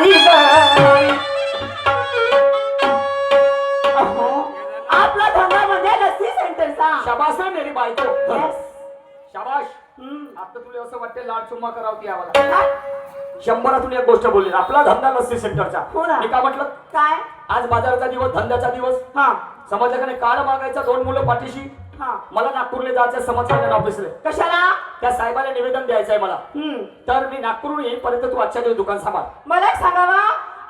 नाही ग नाही. अहो, आपला धंदा म्हणजे लस्सी सेंटरचा. शाबास आहे मेरी बायको. Yes. शाबाश. हम्म. आता तुला असं वाटते लाड चुम्मा करावती आम्हाला. शंभरातून एक गोष्ट बोलली, आपला धंदा लस्सी सेंटरचा. हो ना. मी का म्हटलं, काय? आज बाजाराचा दिवस, धंद्याचा दिवस. हा समजलं का नाही? कार्ड मागायचा, 2 मुलं पाठीशी. हा. मला नागपूरला जायचं समाज कल्याण ऑफिसला. कशाला? त्या साहेबाला निवेदन द्यायचंय मला. हम्म. तर मी नागपूरहून येईपर्यंत तू आजच्या दिवस दुकान सांभाळ. मला एक सांगावा,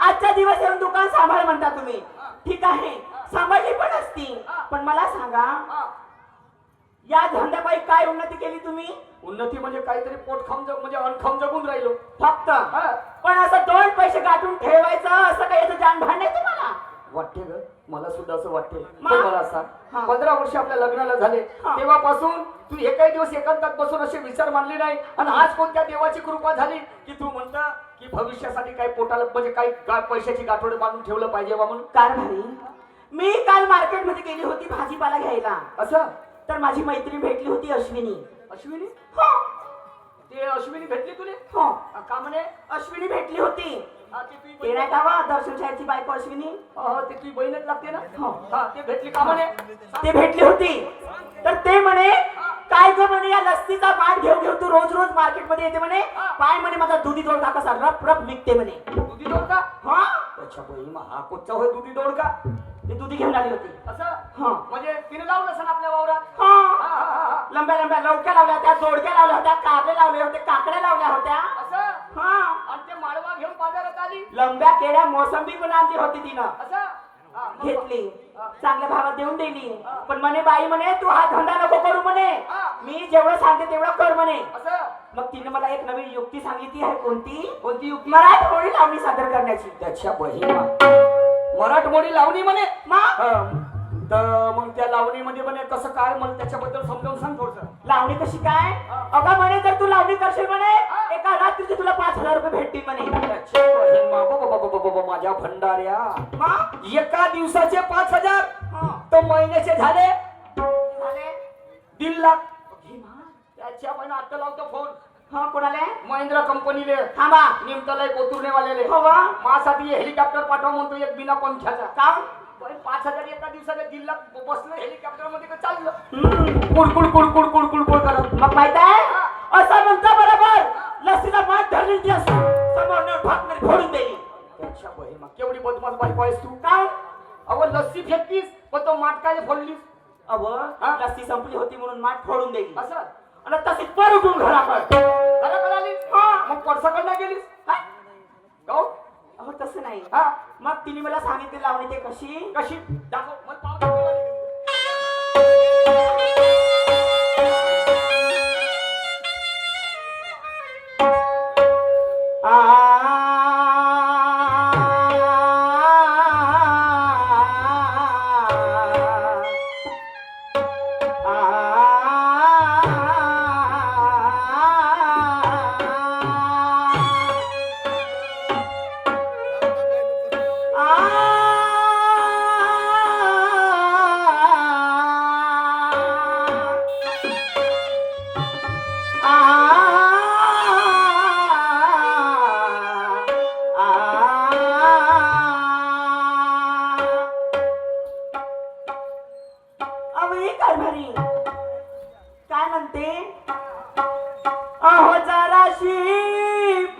आजचा दिवस येऊन दुकान सांभाळ म्हणता तुम्ही. ठीक आहे, सांभाळली पण असती. पण मला सांगा, या धंद्याबाई काय उन्नती केली तुम्ही? उन्नती म्हणजे काहीतरी पोट खाऊन जग, म्हणजे अन्न खाऊन जगून राहिलो फक्त. हा. पण असं 2 पैसे गाठून ठेवायचं असं काही याचं जाणभान नाही तुम्हाला? वाटते ग, मला सुद्धा असं वाटते. मा? पण मला सांग, हा. 15 वर्ष आपल्या लग्नाला झाले, हा. तेव्हापासून तू एकाही दिवस एकांतात बसून असे विचार मानले नाही. आणि आज कोणत्या देवाची कृपा झाली की तू म्हणता की भविष्यासाठी काही पोटाला म्हणजे काही पैशाची गाठोडे बांधून ठेवलं पाहिजे बा म्हणून. कारभारी, मी काल मार्केटमध्ये गेली होती भाजीपाला घ्यायला. असं? तर माझी मैत्रीण भेटली होती अश्विनी. अश्विनी? हो ते अश्विनी भेटली तुले? हो, का म्हणे? अश्विनी भेटली होती. हा, ते तुझी ते बहीण- नाही का वा दर्शन शाळेची बायको अश्विनी? ते तुझी बहीणच लागते ना? हो. हा, ते भेटली का म्हणे? ते भेटली होती. तर ते म्हणे, काय ग म्हणे, या लस्सीचा बाट घेऊ घेऊ तू रोज रोज मार्केटमध्ये येते म्हणे. पाय म्हणे माझा दुधी दोडका कसा रप रप विकते म्हणे. दुधी दोडका? हा, अच्छा बहीण, हा कोणचा होय दुधी दोडका? ती दुधी घेऊन आली होती. असं? हा म्हणजे तिने लावलं असं आपल्या वावरात? हा, हा, हा, हा, हा. लंब्या लंब्या लवक्या लावल्या होत्या, दोडक्या लावल्या होत्या, कारले लावले होते, काकड्या लावल्या होत्या. असं? हा, आणि ते माळवा घेऊन बाजारात आली? लंब्या केळ्या मोसंबी पण आणली होती तिनं. असं? हा, मग- घेतली, चांगल्या भावात देऊन दिली. पण म्हणे बाई म्हणे तू हा धंदा नको करू म्हणे, मी जेवढं सांगते तेवढं कर म्हणे. असं? मग तिने मला एक नवीन युक्ती सांगितली आहे. कोणती? कोणती युक्ती? मराठमोळी लावणी सादर करण्याची. त्याच्या बहीण मराठमोळी लावणी म्हणे. मग तर मग त्या लावणीमध्ये म्हणे कसं काय, मला त्याच्याबद्दल समजावून सांग थोडस. लावणी कशी काय? अगं म्हणे जर तू लावणी करशील म्हणे, एका रात्रीचे तुला 5,000 रुपये भेटतील म्हणे. त्याच्या बहीण बाबा माझ्या भंडाऱ्या, मग एका दिवसाचे 5,000 हा. तर महिन्याचे झाले झाले? 1.5 लाख. हे मा. त्याच्या बहीण आता लावतो फोन हा, कोणाला? महिंद्रा कंपनीले, थांबा. निमताला एक उतरण्यावालेले. हो वा. माझ्यासाठी हेलिकॉप्टर पाठवा म्हणतो, एक बिना पंख्याचा. काम. 5,000 एका दिवसाला 1.5 लाख बसलं हेलिकॉप्टर मध्ये का चाललं हम्म. कुडकुड कुडकुड कुडकुड कुड करत. मग माहित आहे, असं म्हणता बरोबर लस्सीला माठ धरली ती असं समोर भाकरी फोडून दिली. त्याच्या बहीण केवढी बदमाश बायको आहेस तू. काय? अहो लस्सी फेकतीस पण तो माठ काय फोडलीस? अव हा? लस्सी संपली होती म्हणून माठ फोडून दिली. असं? आणि तशीच पर उठून घराकडे. घराकडे आलीस? हा. मग पडसाकडनं गेलीस? हा? हो? अहो तसं नाही. हा. मग तिने मला सांगितले लावणी ते कशी. कशी? दाखव मला पाव दाखव. कारभारी काय म्हणते? अहो जराशी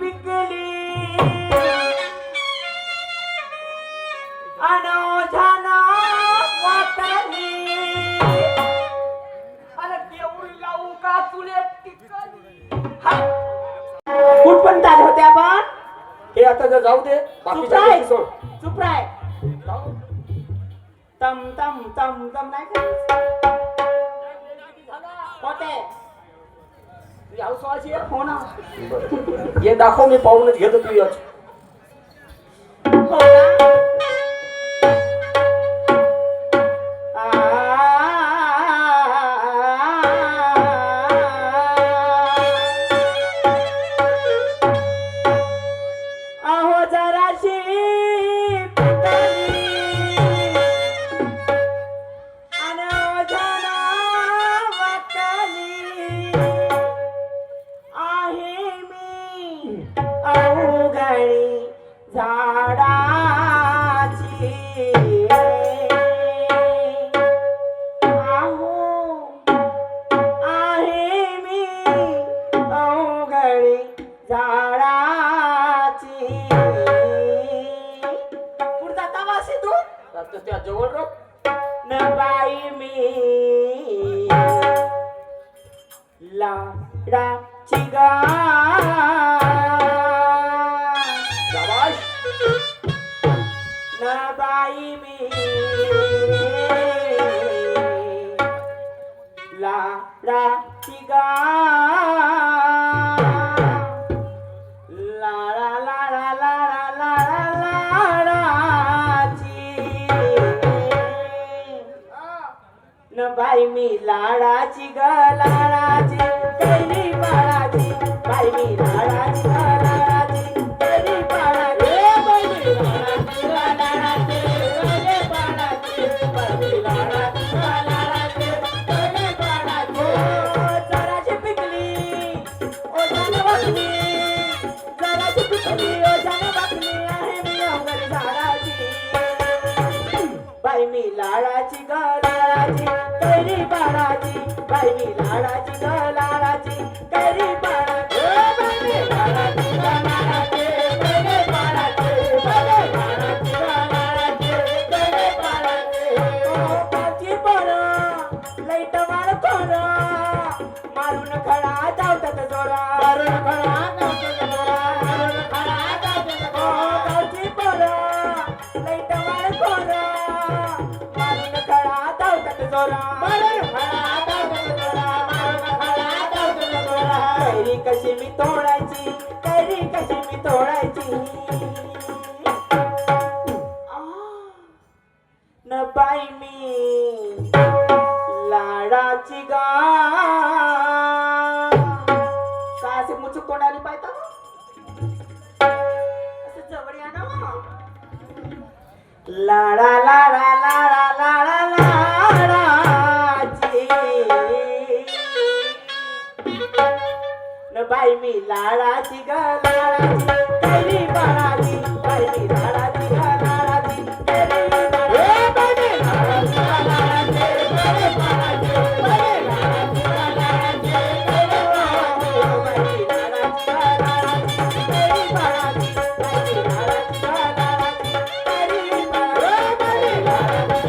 पिकली अनोझाना वाटली. अरे देऊळी लावू का तुले टिकली? कुठपर्यंत आले होते आपण? हे आता जर जाऊ दे, बाकीच्या गोष्टी सोड. चुप राय. तम तम तम तम नाही का होते? तुझी हाऊस व्हायची आहे? हो ना. हे दाखव, मी पाहूनच घेतो तू याच. हो ना. अहो जराशी शाबाश. न बाई मी लाडाची गा लाडा लाडा लाडा लाडा लाडाची न बाई मी लाडाची ग लाडाची कैरी बाळाची बाई मी लाडाची ग लाडाची कैरी बाळाची बाई मी लाडाची ग लाडाची कैरी बाळाची बाई मी लाडाची ग लाडाची कैरी बाळाची जराची पिकली ओ जान वाकली जराची पिकली ओ जान वाकली आहे मी अवघड झाडाची बाई मी लाडाची ग लाडाची कैरी बाळाची बाई मी लाडाची ग लाडाची कैरी बाळाची बाई मी लाडाची ग लाडाची कैरी बाळाची बाई मी लाडाची ग लाडाची कैरी बाळाची ओ पाची पोरं लईट वाळ पोरं मारून खडा धावतात जोरा मारून खडा धावतात जोरा मारून खडा धावतात ओ पाची पोरं लईट वाळ पोरं मारून खडा धावतात जोरा मारून खडा धावतात जोरा मारून खडा धावतात जोरा कैरी कशी मी तोडायची कैरी कशी मी तोडायची न बाई मी लाडाची गा का असे मुचूक तोंडाली पाहता असं जवळ या ना मग. लाडा लाडा लाडा लाडा लाडाची न बाई मी लाडाची ग लाडाची कैरी बाळाची बाई मी लाडाची ग लाडाची कैरी बाळाची बाई मी लाडाची ग लाडाची कैरी बाळाची बाई मी लाडाची ग लाडाची कैरी बाळाची बाई मी लाडाची ग लाडाची कैरी बाळाची बाई मी लाडाची ग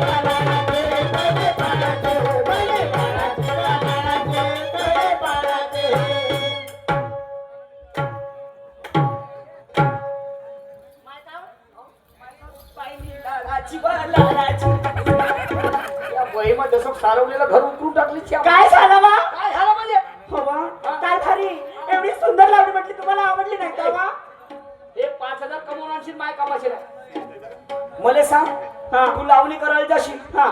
लाडाची कैरी बाळाची बाई मी लाडाची ग लाडाची कैरी बाळाची बाई मी लाडाची ग लाडाची कैरी बाळाची या बहीमध्ये जसं सारवलेलं घर उकरून टाकली काय झालं बा काय झालं म्हणजे हो बा काय भारी एवढी सुंदर लावणी म्हटली तुम्हाला आवडली नाही का बा हे 5,000 कमवून आणशील माय कामाशी नाही मला सांग हा. तू लावणी करायला जाशील हा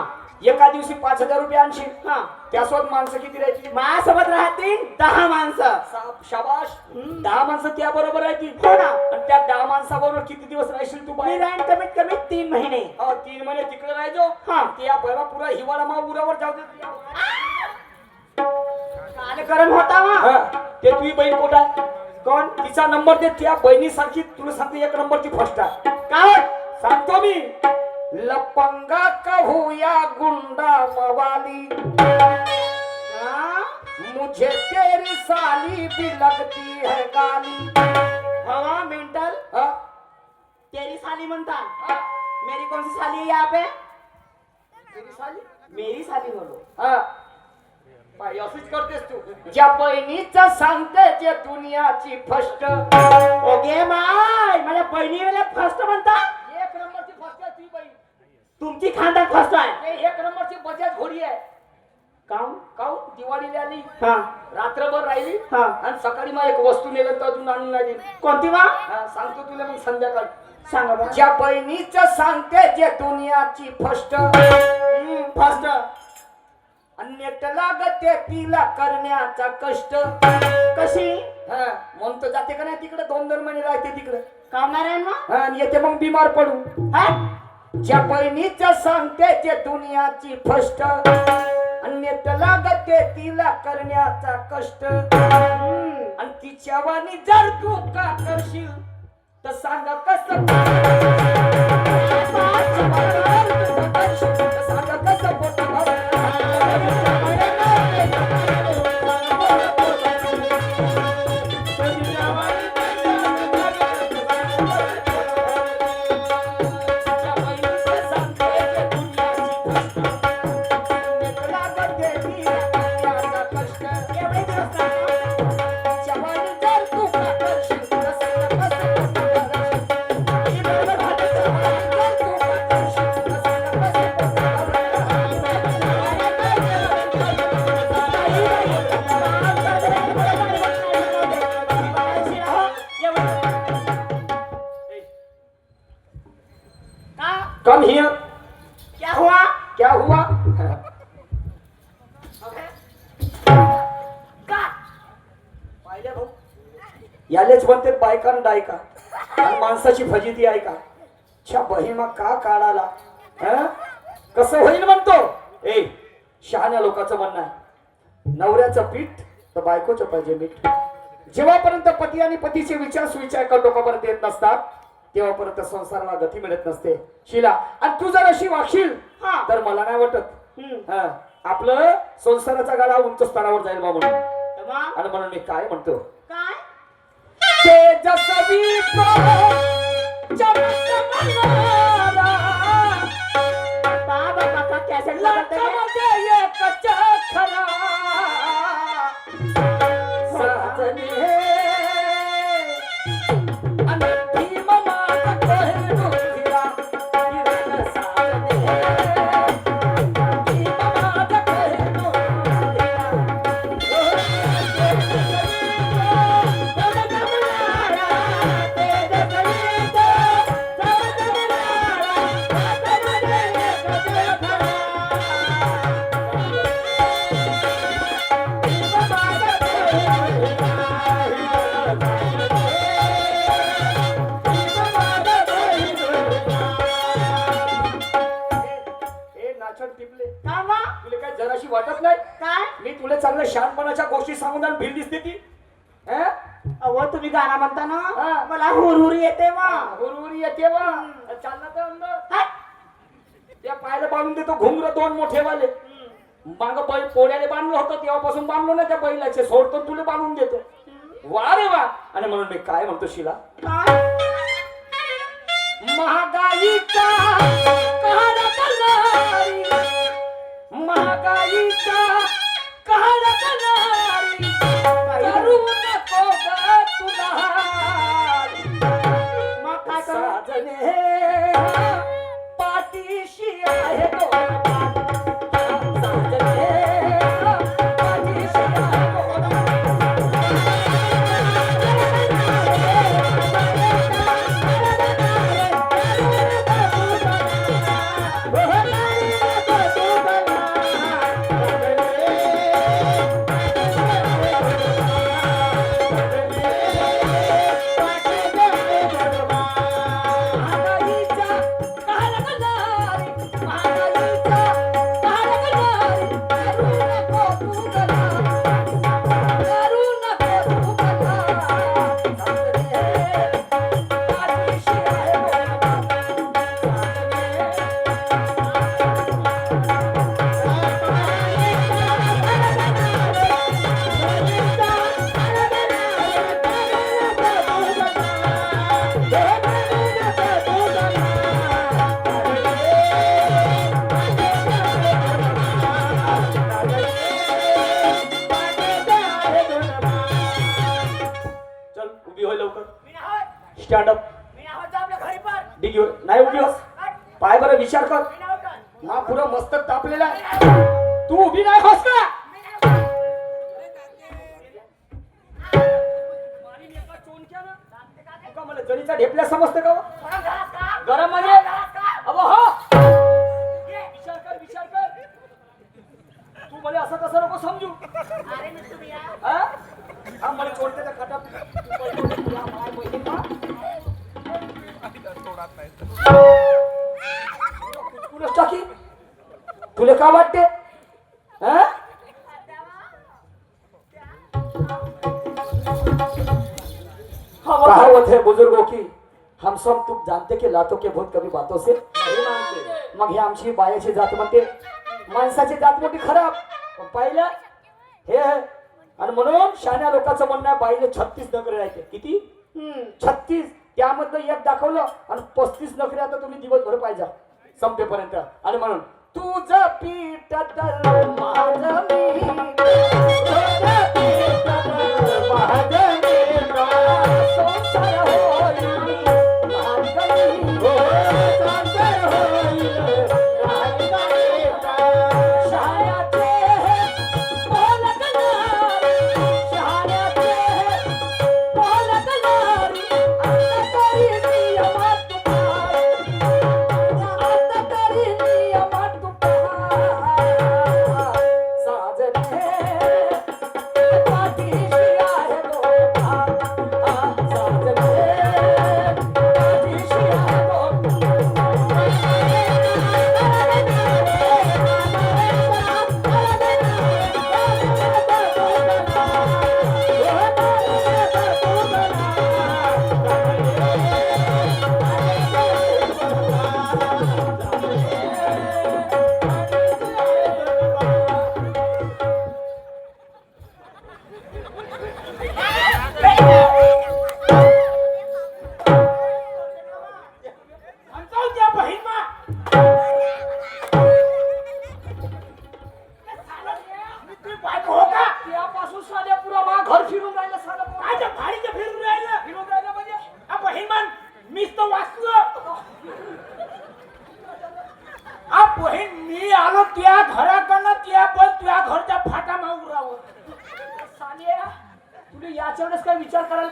एका दिवशी 5,000 रुपये आणशील हा त्यासोबत माणसं किती राहायची माझ्यासोबत राहतील 10 माणसं शाबाश 10 माणसं त्या बरोबर राहतील हो ना. आणि त्या 10 माणसाबरोबर किती दिवस राहशील तू मी बाहेर राहीन कमीत कमी 3 महिने 3 महिने तिकडे राहायचो हा. ते या बहिमा पुरा हिवाळा मा उरावर जाऊ दे कार्यक्रम होता वा हा, ते तुझी बहीण कोण आहे कोण तिचा नंबर दे त्या बहिणीसारखी तुला सांगते 1 नंबरची फर्स्ट आहे काय सांगतो मी लपंगा कहूया गुंडा मवाली हा? मुझे तेरी साली भी लगती है गाली हवा मेंटल हा? तेरी साली म्हणता हा? मेरी कौन सी साली है यहाँ पे तेरी साली मेरी साली बोलो हा पाय असंच करतेस तू ज्या बहिणीचं सांगते जे दुनियाची फस्ट ओके माय माझ्या बहिणीला फर्स्ट म्हणता 1 नंबरची फस्ट आहे ती बहीण तुमची खानदान फर्स्ट आहे ते 1 नंबरची बजाज घोडी आहे काऊन काऊ दिवाळीला आली हा रात्रभर राहिली हा आणि सकाळी मग एक वस्तू नेलं तर अजून आणून नाही दिली कोणती वा सांगतो तुला मग संध्याकाळी सांगा बा ज्या बहिणीचं सांगते जे दुनियाची फस्ट फर्स्ट अन्यट लागते तिला करण्याचा कष्ट कशी हा म्हणतो जाते का नाही तिकडे 2-2 महिने राहते तिकडे काम नारायण मग आणि येते मग बिमार पडू हा ज्या बहिणीचं सांगते जे दुनियाची फस्ट अन्यट लागते तिला करण्याचा कष्ट आणि तिच्या वाणी जर तू का करशील तर सांग कसं सांग कसं पोट कम हियर. क्या हुआ? क्या हुआ? का? पाहिलं भाऊ? यालेच म्हणते बायका आणि डायका आणि माणसाची फजिती आहे का? छा बहिमा का काढाला? हं? कसं होईल म्हणतो? ए शहाण्या लोकांचं म्हणणं आहे नवऱ्याचं पीठ तर बायकोचं पाहिजे मीठ. जेव्हापर्यंत पती आणि पतीचे विचार सुविचार लोकांपर्यंत येत नसतात तेव्हापर्यंत संसाराला गती मिळत नसते. शिला आणि तू जर अशी वागशील हा. तर मला नाही वाटत हं, आपलं संसाराचा गाडा उंच स्तरावर जाईल बा म्हणून. तेव्हा आणि म्हणून मी काय म्हणतो काय? तेजस्वी तो चमकणारा बाबा काका कॅसेट लागते लाटामध्ये एक चखरा साजने आणि भीम माझा कोहिनूर हिरा हिरण साजने भीम माझा कोहिनूर टिपले कामा तुला काय जराशी वाटत नाही? काय? मी तुला चांगल्या शहाणपणाच्या गोष्टी सांगून आणि भीड दिसते ती. हं? अहो तुम्ही गाणं म्हणता ना हा. मला हुरहुर येते वा. हुरहुरी येते वा. चालना तर अंदर. हाय. त्या पायाला बांधून देतो घुंगर दोन मोठे वाले. माग बैल पोळ्याने बांधलं होतं तेव्हापासून बांधलो ना त्या बैलाचे सोडतो तुला बांधून देतो. वा रे वा. आणि म्हणून मी काय म्हणतो शिला काय? महागाईचा कहर कलारी महागाईचा कहर कलारी करू नको ग तुला मग काय करू? साजने पाठीशी आहे दोन पाट. साजने पाठीशी आहे दोन महागाईचा कहर कलारी महागाईचा कहर कलारी करू नको तू गला करू नको तू गला साजने पाठीशी आहे दोन पाट. चल उभी होय लवकर. मी नाही होत. Stand up. मी नाही होत आपल्या घरी पण. डिगी होय. नाही उभी होस. पाय बरं विचार कर. मी नाही होत. हा पुरा मस्त तापलेला आहे. तू उभी नाही होस का? तुका मला जडीचा ढेपल्या समजते का? म्हणून झालास का? गरम म्हणजे झालास का? अबो हो ये. विचार कर विचार कर. तू मला असं कसं नको समजू. अरे मी तुम्ही या. हा? हा मला चोरते त्या खटाप. तू पैसे तुला माय पैसे का? कुठकुलच टाकी. तुला का वाटते? हा? कहावत है बुजुर्गों की हम सब तुम जानते की लातों के भूत कभी बातों से नहीं मानते. मग हे आमची बायाची जात म्हणते माणसाची जात मोठी खराब. पण पाहिलं हे आहे. आणि म्हणून शहाण्या लोकांचं म्हणणं आहे बाईले 36 नखरे राहते. किती? 36. त्यामधलं एक दाखवलं आणि 35 नखरे आता तुम्ही दिवसभर पाहिजे संपेपर्यंत. आणि म्हणून तुझं पीठ तर माझं मी तुझं पीठ तर माझं मी संसार होईल मागणी हो संसार होईल मागणी शहाण्याचे बोल कलारी शहाण्याचे बोल कलारी आता तरी नियमात तुम्हाला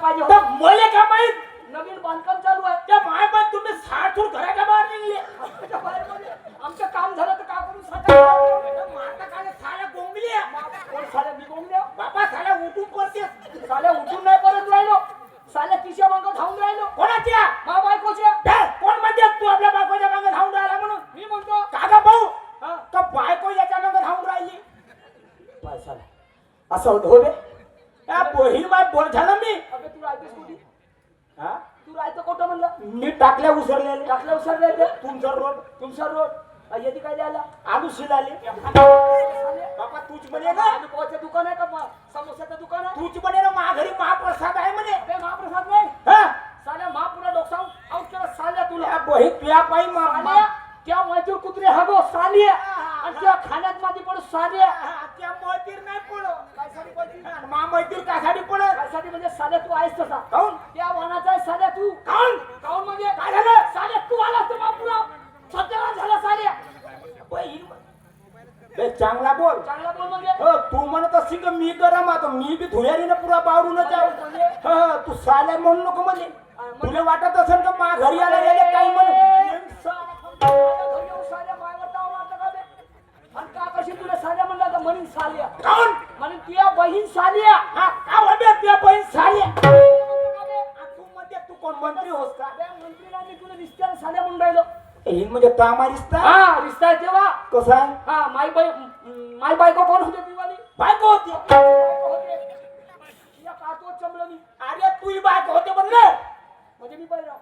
पाहिजे तर होतं. मले का माहित नवीन बांधकाम चालू आहे. त्या माय पण तुम्ही साठून घराच्या बाहेर निघले आमच्या बाहेर मध्ये आमचं काम झालं तर का करून साठा माता काय साल्या गोंगली कोण साल्या मी कोण द्या बाबा साल्या उठून करते साल्या उठून नाही परत राहिलो. साल्या तिच्या मागं धावून राहिलो. कोणाच्या मा बायकोच्या. कोण म्हणते तू आपल्या बायकोच्या मागे धावून राहिला म्हणून मी म्हणतो काका भाऊ हा तर बायको याच्या मागे धावून राहिली बाय साल्या असं होतं हो बे. या ही माय बोल झालं मी अबे तू राहतेस कुठे? हा तू राहायचं कुठं म्हणलं? मी टाकल्या उसरलेले टाकलं उसर राहते तुमचा रोड तुमचा रोड येते काय द्यायला? आलू शिलाले साल्या, बाबा तूच म्हणे ना आलू पावाचं दुकान आहे का समोसाचं दुकान आहे? तूच म्हणे ना माघारी महाप्रसाद आहे म्हणे ते महाप्रसाद नाही हा साल्या महापुरा डोकसाव आऊट केला साल्या तुला. या बही तुया पायी साल्या त्या मजूर कुत्रे हगो साल्या आणि त्या खाण्यात माती पडू साल्या. त्या मैतीर नाही पडो मा मैतीर कासाठी पडत त्यासाठी म्हणजे साल्या तू आहेस तसा. काऊन त्या वाहनाचा आहे साल्या तू. काऊन काऊन म्हणजे काय झालं साल्या तू आलास तर महापुरा सत्यानाश झाला साल्या. बे चांगला बोल चांगला बोल म्हणजे हो तू म्हणत असशील का मी गरम आता मी बी धुयारीनं पुरा बावरूनच आहे हो तू साल्या म्हणू नको म्हणे तुला वाटत असेल का मा घरी आला गेले काही म्हणून साल्या मायवर ताव मारलं का बे? आणि का कशी तुला साल्या म्हणला तर म्हणून साल्या काऊन म्हणून तुझ्या बहीण साल्या. हा का वाटे तुझ्या बहीण साल्या तू मध्ये तू कोण मंत्री होस का त्या मंत्रीला मी तुला रिश्त्याला साल्या म्हणून राहिलो. ही म्हणजे तामा रिश्ता हा रिश्ता आहे तेव्हा. कसा हा माय बायको कोण होते दिवाळी? बायको होती बायको होते. या कातोच चमलं मी. अरे तू बायको होते म्हणलं म्हणजे मी बैराव.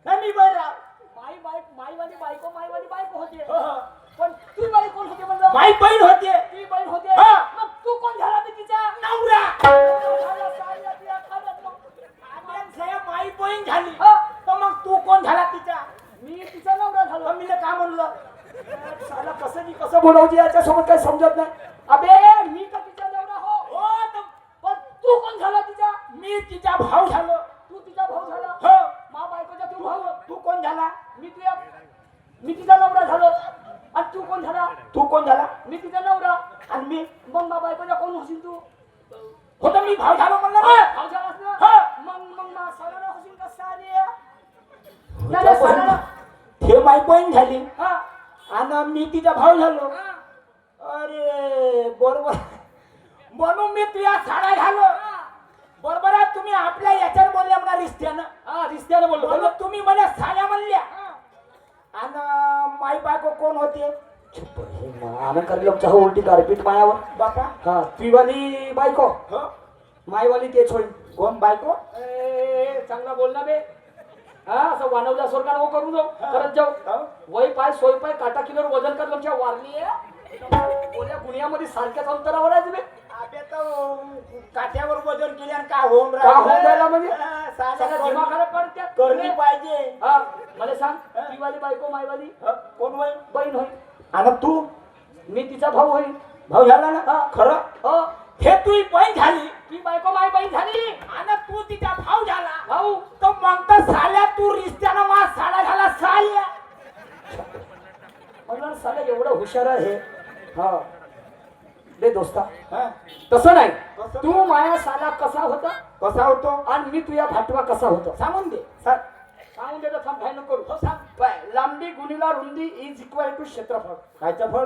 नाही मी बरं माईवाली बायको होते. हो, हो. पण तू बाई कोण होते म्हणलं? माई बहीण होते ती बहीण होते. हा. मग तू कोण झाला मी तिचा? नवरा झाला साल्या तुझ्या खाण्यात मग. माई बहीण झाली हा. तर मग तू कोण झाला तिचा मी तिचा नवरा झालो. तर मी का म्हणलं साला कसं बोलावची याच्यासोबत काही समजत नाही. अबे मी का तिचा नवरा हो? हो तर पण तू कोण झाला तिचा? मी तिचा भाऊ झालो तू तिचा भाऊ झाला. हो मा बायकोचा तू भाऊ. तू कोण झाला मी तिचा नवरा झालो. आणि तू कोण झाला? तू कोण झाला मी तिचा नवरा. आणि मी मग मा बायकोचा कोण होशील तू? होतं मी भाऊ झालो म्हणलं ना भाऊ झालास ना? हा. मग मा साला होशील का साल्या? नाही साला. हे माई बहीण झाली हा आणि मी तिचा भाऊ झालो हा. अरे बरोबर म्हणून मी तुझ्या साडा झालो बरोबर आहे तुम्ही आपल्या याच्यात बोलल्या म्हणा रिश्त्यानं हा रिश्त्याला बोललो. म्हणून तुम्ही मला साड्या म्हणल्या आणि माई बायको कोण होते आम्ही करलो चहा उलटी गारपीट मायावर. बापा हा तुझीवाली बायको हो मायवाली तेच होईल. कोण बायको चांगला बोल ना बे. हा असं वानवल्या सोरकार हो करून जाऊ करत जाऊ. हो. वय पाय सोय पाय काटा किलोवर वजन कर तुमच्या वारली कोण्या गुन्ह्यामध्ये सारख्याच अंतरावर आहे तुम्ही. अबे तर काठ्यावर वजन केल्यानं का होऊन का होऊन राहिला म्हणजे? हा, सगळ्या साल्या दिमागाला पडत्या. करणी पाहिजे हा मला सांग तुझीवाली बायको मायवाली हो, कोण होय बहीण होईल. आणि तू मी तिचा भाऊ होईल. भाऊ झाला ना हा. खरं हो हे तुझी बहीण झाली ती बायको माय बहीण झाली. आणि तू तिचा भाऊ झाला भाऊ तर मग तर साल्या तू रिश्त्यानं मा साडा झाला साल्या म्हणलं साला एवढं हुशार आहे. हा बे दोस्ता हा, तसं नाही. कसं? तू माया साला कसा होता कसा होतो आणि मी तुझ्या भाटवा कसा होता सांगून दे सांगून देतो. थांब फायनल करू. हो सांग. पाय, लांबी गुणिला रुंदी इज इक्वल टू क्षेत्रफळ. खायचं फळ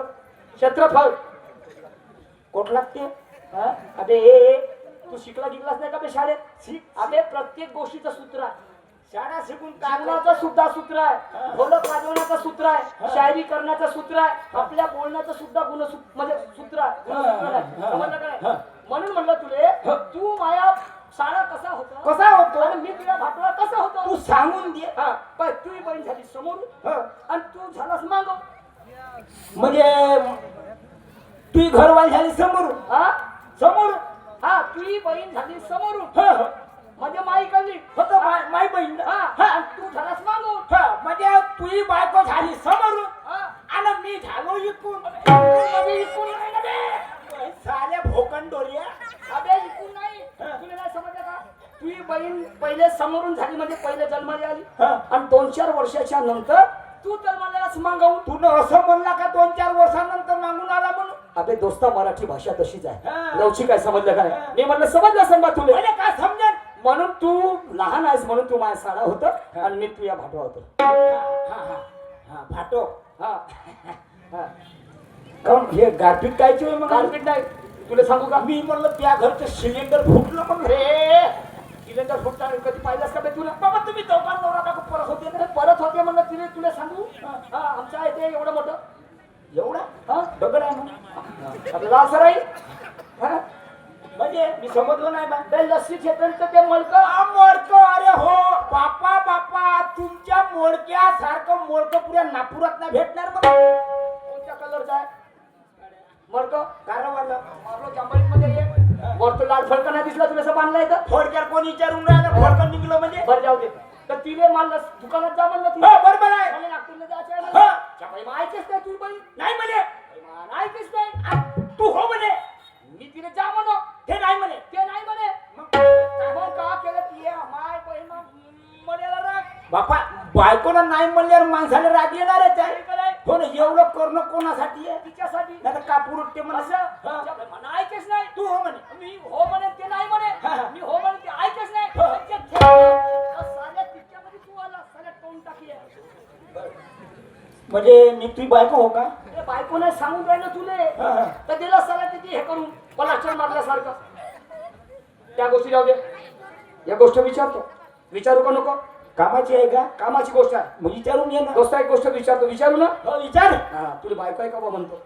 क्षेत्रफळ कोट लागते हा? अबे तू शिकला गिकलास नाही का बे शाळेत? शिक अबे प्रत्येक गोष्टीचं सूत्र आहे. शाळा शिकून काय चालण्याचं सुद्धा सूत्र आहे. ढोलक वाजवण्याचं सूत्र आहे. शायरी करण्याचं सूत्र आहे. आपल्या बोलण्याचं सुद्धा म्हणजे सूत्र आहे. गुणसूत्र आहे. समजलं का नाही? म्हणून म्हणलं तुले तू माया साडा कसा होता कसा होतो आणि मी तुला भाटवा कसा होतो. तू सांगून दे हा पाय तुझी बहीण झाली समोरून हं. आणि तू झालास मागं. म्हणजे तुझी घरवाली झाली समोरून हा समोरून हा तुझी बहीण झाली समोरून हं. म्हणजे माई कळली होतं माई बहीण हा हं. आणि तू झालास मागून. म्हणजे तुझी बायको झाली समोरून हा आणि मी झालो इकून म्हणजे इकून नाही ना बे. साल्या भोकन डोरिया अबे इकून नाही. तुला नाही समजलं का? तुझी बहीण पहिले समोरून झाली म्हणजे पहिले जन्माला आली हं. आणि 2-4 वर्षाच्या नंतर तू जन्माला मागवून. तू असं म्हणला का 2-4 वर्षानंतर मागून आला म्हणून अबे दोस्ता मराठी भाषा तशीच आहे. हा. लवची काय समजलं काय? हा. मी म्हटलं समजलं संबा तुले. म्हणजे काय समजेल म्हणून तू लहान आहेस म्हणून तू माझ्या साडा होत आणि मी तुझ्या भाटवा होतो. हा फाटो हा हा. काऊन हे गारपीट कायची होय मग गारपीट नाही तुला सांगू का मी म्हणलं त्या घरचं सिलेंडर फुटलं म्हणलं रे सिलेंडर फुटता कधी पाहिलंस का बे तुला बाबा तुम्ही चौकात नवरा बायको परत होते ना परत होते म्हणलं तुला तुला सांगू हा आमचं आहे ते एवढं मोठं एवढा हा दगड आहे मग आपलं लाल सराई हा म्हणजे मी समजलो नाही बा बे लस्सी क्षेत्रांचं ते मलक मोडक अरे हो बापा बापा तुमच्या मोडक्यासारखं मोडक पुऱ्या नागपुरात नाही भेटणार मग कोणत्या कलरचा आहे मलक कारवाला आपलं जांभळीमध्ये ये वरतो लाल फडका नाही दिसला तुला असं बांधलाय तर थोडक्यात कोणी विचारून राहिलं फडकन निघलं म्हणजे बरं जाऊ दे तर तिने माल दुकानात जा म्हणलं हो तिने बरोबर आहे मला नागपूरला जायचं आहे हो. मला. त्यामुळे मग ऐकच नाही तू बाई नाही म्हणे ऐकच नाही तू हो म्हणे मी तिने जा म्हणो हे नाही म्हणे ते नाही म्हणे मग मग का केलं ती माय बहीण मल्याला राग बापा बायकोला नाही म्हणल्यावर माणसाला राग येणारच आहे काय हो ना एवढं करणं कोणासाठी आहे तिच्यासाठी नाही तर कापूर उठते म्हणा असं म्हणा ऐकच नाही तू हो म्हणे मी हो म्हणे ते नाही हा, म्हणे हा. मी हो म्हणे ते ऐकच नाही हो. साऱ्या तिच्यामध्ये तू आला साऱ्या तोंड टाकली म्हणजे मी तुझी बायको हो का ते बायकोने सांगून राहिलं तुले हा, हा. तर दिला साऱ्या तिथे हे करून पलाचर मारल्यासारखं त्या गोष्टी जाऊ दे या गोष्ट विचारू का नको कामाची आहे का कामाची गोष्ट आहे मग विचारून ये ना दोस्ता एक गोष्ट विचारू ना हो विचार हा तुला बायको आहे का बा म्हणतो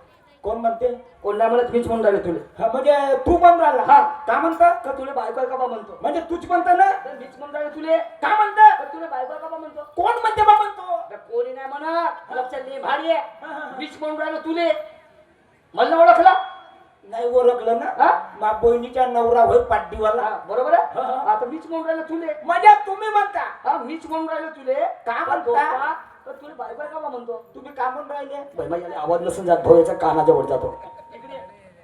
कोण म्हणते कोण नाही म्हणत मीच म्हणून राहिले तुले हा म्हणजे तू पण राहिला हा. का म्हणता का तुला बायको आहे का बा म्हणतो म्हणजे तूच म्हणता ना तर मीच म्हणून राहिले तुले का म्हणता तर तुला बायको आहे का बा म्हणतो कोण म्हणते बा म्हणतो तर कोणी नाही म्हणत लक्षात ले भारी आहे हा, हा. मीच म्हणून राहिलो तुले मला ओळखला नाही ओळखलं ना हा? मा बहिणीच्या नवरा होय पाड्डीवाला हा, बरोबर आहे हा, हा. आता मीच म्हणून राहिलो तुले म्हणजे तुम्ही म्हणता हा मीच म्हणून राहिलो तुले का पण म्हणता? दोस्ता, तर तुला बायको आहे का बा म्हणतो तुम्ही का म्हणून राहिले बाई माझ्या आवाज नसून जात भाऊ याच्या कानाजवळ जातो इकडे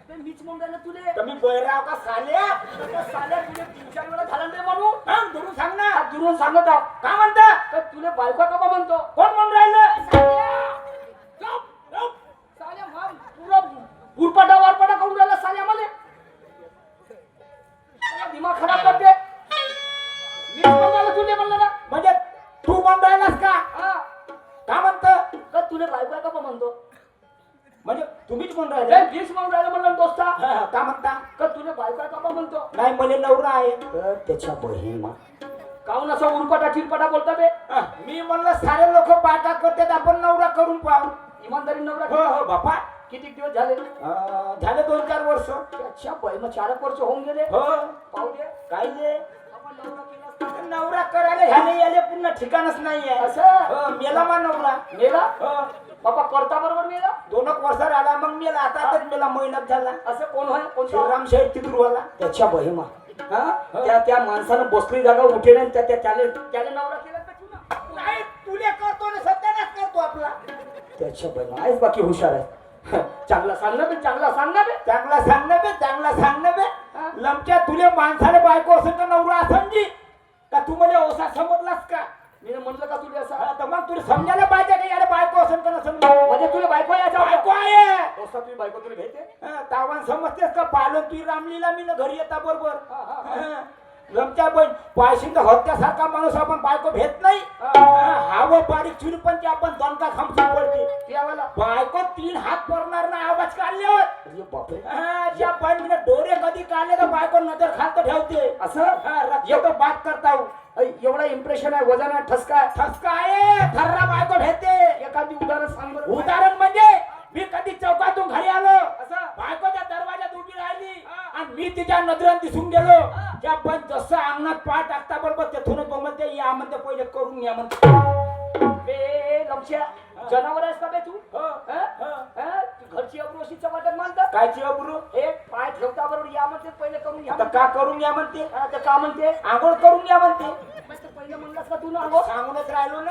ते मीच म्हणून राहिलो तुले तर मी बैराव का साल्या त्या साल्या तुले 3-4 वेळा झाला रे म्हणून हा दुरून सांग ना हा, दुरून सांगत आहो का म्हणता तर तुला बायको आहे का बा म्हणतो कोण म्हणून राहिलं चुप, चुप. साल्या मग पुरा पुरपाटा वारपाटा करून राहिला साल्या मला साला दिमाग खराब करते मी म्हणाला तुले म्हणलं ना म्हणजे तू म्हणून राहिलास का हा का म्हणतं तर तुले बायको आहे का बा म्हणतो म्हणजे तुम्हीच म्हणून रे राहिले वीस म्हणून राहिलं म्हणलं ना दोस्ता हा, हा, का म्हणता का तुले बायको आहे का बा म्हणतो नाही मला नवरा आहे तर त्याच्या बहीण काहून असा उरपाटा चिरपाटा बोलता बे हा, मी म्हणलं सारे लोक पाटा करतात आपण नवरा करून पाहू इमानदारी नवरा हो हो बापा किती दिवस झाले झाले 2-4 वर्ष अच्छा बहीण 4 वर्ष होऊन गेले हो पाहू दे काय जे आपण नवरा केला असता. नवरा करायला झाले याले पुन्हा ठिकाणच नाही आहे असं हो, मेला मा नवरा मेला हो बापा करता बरोबर मेला 2 वर्ष आला मग मेला आताच मेला महिन्यात झाला असं कोण होय कोणता श्रीराम शेठ तिथूरवाला त्याच्या बहिमा हा त्या माणसानं बसली जागा उठे नाही त्याने नवरा केला तर तू ना नाही तुले करतो ना सत्यानाच करतो आपला त्याच्या बहिमा आहेच बाकी हुशार आहे चांगला सांगणं बे चांगला सांगणं बे चांगला सांगणं बे चांगला सांगणं हा. बे लमच्या तुले माणसाला बायको असेल का नवरा समजी का तू मला ओसा समजलास का मी म्हणलं का तुला असं हा, तर मग तुला समजायला पाहिजे का याला बायको असेल का नसेल म्हणजे तुला बायको यायचा बायको आहे दोस्ता तुझी बायको तुला भेटते हा, तावान समजतेस का पाहिलं तुझी रामलीला मी ना घरी येता बरोबर हा, हा, हा. लमच्या बहीण पायशिंद हत्यासारखा माणूस आपण बायको भेट नाही हाव बारीक चुरी पण ते आपण दणका खामसून पडते त्यावेळेला बायको 3 हात पडणार ना आवाज काढल्यावर अरे बापरे त्या बहिणीने डोरे कधी काढले तर बायको नजर खालत ठेवते असं रक्त बात करता हूं. एवढा इम्प्रेशन आहे वजन आहे ठसका आहे ठसका आहे थर्रा बायको भेटते एखादी उदाहरण सांग बरं उदाहरण म्हणजे मी कधी चौकातून घरी आलो असं बायकोच्या दरवाजात उभी राहिली आणि मी तिच्या नजरात दिसून गेलो त्या पण जसं अंगणात पाय टाकता बरोबर तेथूनच म्हणते या म्हणते पहिले करून या म्हणते बे लमच्या जनावर आहेस का बे तू हो, हं? हो. हं? तू घरची अब्रोशीच्या वाटत मानतात कायची अबरू एक पाय ठेवता बरोबर या म्हणते पहिले करून घ्या आता का करून या म्हणते आता का म्हणते आंघोळ करून या म्हणते मग ते पहिले म्हणलास का तू ना अगो सांगूनच राहिलो ना